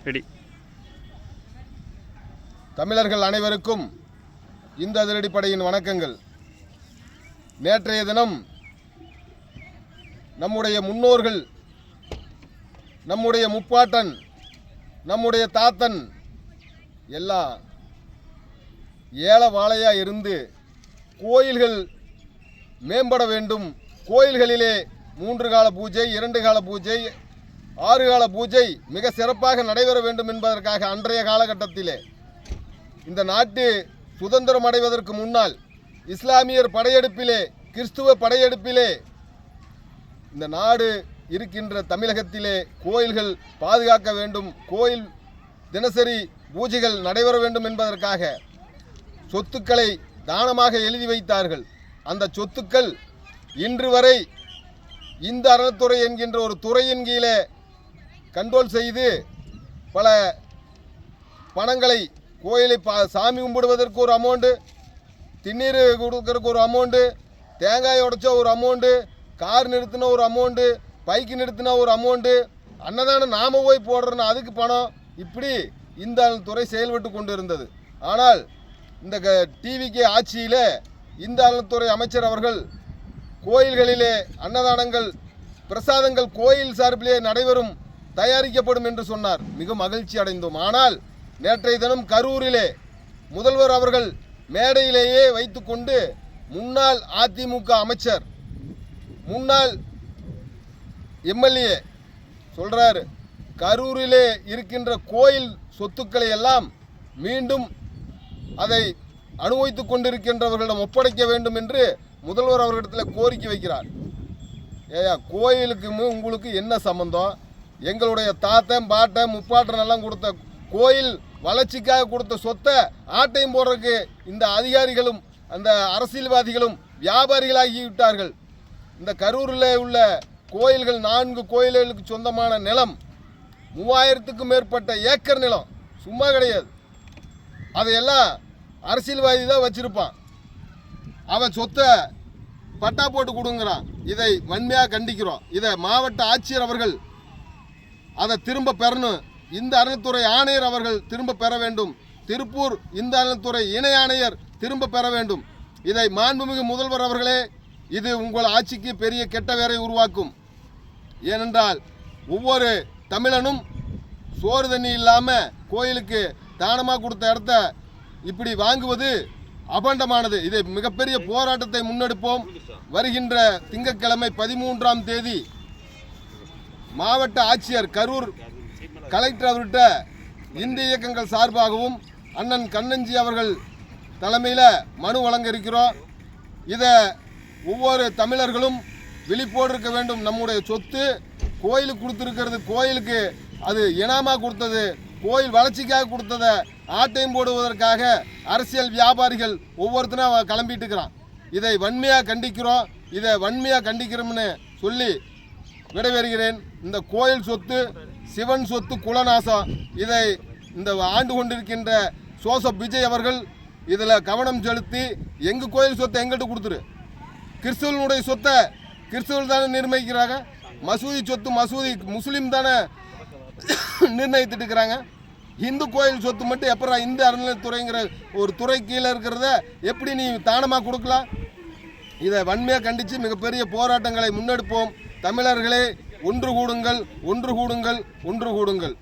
Ready. தமிழர்கள் அனைவருக்கும் இந்த அதிரடிப்படையின் வணக்கங்கள். நேற்றைய தினம் நம்முடைய முன்னோர்கள், நம்முடைய முப்பாட்டன், நம்முடைய தாத்தன் எல்லாம் ஏல வாழையா இருந்து கோயில்கள் மேம்பட வேண்டும், கோயில்களிலே 3 கால பூஜை, 2 கால பூஜை, 6 கால பூஜை மிக சிறப்பாக நடைபெற வேண்டும் என்பதற்காக அன்றைய காலகட்டத்திலே இந்த நாட்டு சுதந்திரம் அடைவதற்கு முன்னால் இஸ்லாமியர் படையெடுப்பிலே, கிறிஸ்துவ படையெடுப்பிலே இந்த நாடு இருக்கின்ற தமிழகத்திலே கோயில்கள் பாதுகாக்க வேண்டும், கோயில் தினசரி பூஜைகள் நடைபெற வேண்டும் என்பதற்காக சொத்துக்களை தானமாக எழுதி வைத்தார்கள். அந்த சொத்துக்கள் இன்று வரை இந்த அறத்துறை என்கின்ற ஒரு துறையின் கீழே கண்ட்ரோல் செய்து பல பணங்களை கோயிலை சாமி கும்பிடுவதற்கு ஒரு அமௌண்ட்டு, திண்ணீர் கொடுக்கறதுக்கு ஒரு அமௌண்ட்டு, தேங்காய் உடைச்சா ஒரு அமௌண்ட்டு, கார் நிறுத்தின ஒரு அமௌண்ட்டு, பைக்கு நிறுத்தின ஒரு அமௌண்ட்டு, அன்னதானம் நாம போய் போடுறோன்னா அதுக்கு பணம், இப்படி இந்த துறை செயல்பட்டு கொண்டு இருந்தது. ஆனால் இந்த டிவிகே ஆட்சியில் இந்த அறத்துறை அமைச்சர் அவர்கள் கோயில்களிலே அன்னதானங்கள், பிரசாதங்கள் கோயில் சார்பிலே நடைபெறும், தயாரிக்கப்படும் என்று சொன்னார். மிக மகிழ்ச்சி அடைந்தோம். ஆனால் நேற்றைய தினம் கரூரிலே முதல்வர் அவர்கள் மேடையிலேயே வைத்துக்கொண்டு முன்னாள் அதிமுக அமைச்சர், முன்னாள் எம்எல்ஏ சொல்றாரு, கரூரிலே இருக்கின்ற கோயில் சொத்துக்களை எல்லாம் மீண்டும் அதை அனுபவித்துக் கொண்டிருக்கின்றவர்களிடம் ஒப்படைக்க வேண்டும் என்று முதல்வர் அவர்களிடத்தில் கோரிக்கை வைக்கிறார். ஏயா, கோயிலுக்கு உங்களுக்கு என்ன சம்பந்தம்? எங்களுடைய தாத்தன், பாட்டன், முப்பாட்டன் எல்லாம் கொடுத்த கோயில் வளர்ச்சிக்காக கொடுத்த சொத்தை ஆட்டையும் போடுறதுக்கு இந்த அதிகாரிகளும் அந்த அரசியல்வாதிகளும் வியாபாரிகளாகிவிட்டார்கள். இந்த கரூரில் உள்ள கோயில்கள் 4 கோயில்களுக்கு சொந்தமான நிலம் 3000க்கும் மேற்பட்ட ஏக்கர் நிலம் சும்மா கிடையாது. அதையெல்லாம் அரசியல்வாதி தான் வச்சிருப்பான். அவன் சொத்தை பட்டா போட்டு கொடுங்கிறான். இதை வன்மையாக கண்டிக்கிறோம். இதை மாவட்ட ஆட்சியர் அவர்கள் அதை திரும்ப பெறணும். இந்த அறநிலைத்துறை ஆணையர் அவர்கள் திரும்ப பெற வேண்டும். திருப்பூர் இந்த அறநிலைத்துறை இணை ஆணையர் திரும்ப பெற வேண்டும். இதை மாண்புமிகு முதல்வர் அவர்களே, இது உங்கள் ஆட்சிக்கு பெரிய கெட்ட வேரை உருவாக்கும். ஏனென்றால் ஒவ்வொரு தமிழனும் சோறு தண்ணி இல்லாமல் கோயிலுக்கு தானமாக கொடுத்த இடத்த இப்படி வாங்குவது அபண்டமானது. இதை மிகப்பெரிய போராட்டத்தை முன்னெடுப்போம். வருகின்ற திங்கட்கிழமை 13ஆம் தேதி மாவட்ட ஆட்சியர், கரூர் கலெக்டர் அவர்கிட்ட இந்து இயக்கங்கள் சார்பாகவும் அண்ணன் கண்ணஞ்சி அவர்கள் தலைமையில் மனு வழங்க இருக்கிறோம். இதை ஒவ்வொரு தமிழர்களும் விழிப்போடு இருக்க வேண்டும். நம்முடைய சொத்து கோயிலுக்கு கொடுத்துருக்கிறது, கோயிலுக்கு அது இனாமாக கொடுத்தது, கோயில் வளர்ச்சிக்காக கொடுத்ததை ஆட்டையும் போடுவதற்காக அரசியல் வியாபாரிகள் ஒவ்வொருத்தரும் கிளம்பிட்டு இருக்கிறான். இதை வன்மையாக கண்டிக்கிறோம். இதை வன்மையாக கண்டிக்கிறோம்னு சொல்லி விடைபெறுகிறேன். இந்த கோயில் சொத்து சிவன் சொத்து குலநாசம். இதை இந்த ஆண்டு கொண்டிருக்கின்ற ஜோசப் விஜய் அவர்கள் இதில் கவனம் செலுத்தி எங்கள் கோயில் சொத்தை எங்கள்கிட்ட கொடுத்துரு. கிறிஸ்துவனுடைய சொத்தை கிறிஸ்துவர்கள் தானே நிர்ணயிக்கிறாங்க. மசூதி சொத்து மசூதி முஸ்லீம் தானே நிர்ணயித்துட்டு இருக்கிறாங்க. இந்து கோயில் சொத்து மட்டும் எப்படா இந்த அறநிலைத்துறைங்கிற ஒரு துறை கீழே இருக்கிறத எப்படி நீ தானமாக கொடுக்கலாம்? இதை வன்மையாக கண்டித்து மிகப்பெரிய போராட்டங்களை முன்னெடுப்போம். தமிழர்களே, ஒன்று கூடுங்கள், ஒன்று கூடுங்கள், ஒன்று கூடுங்கள்.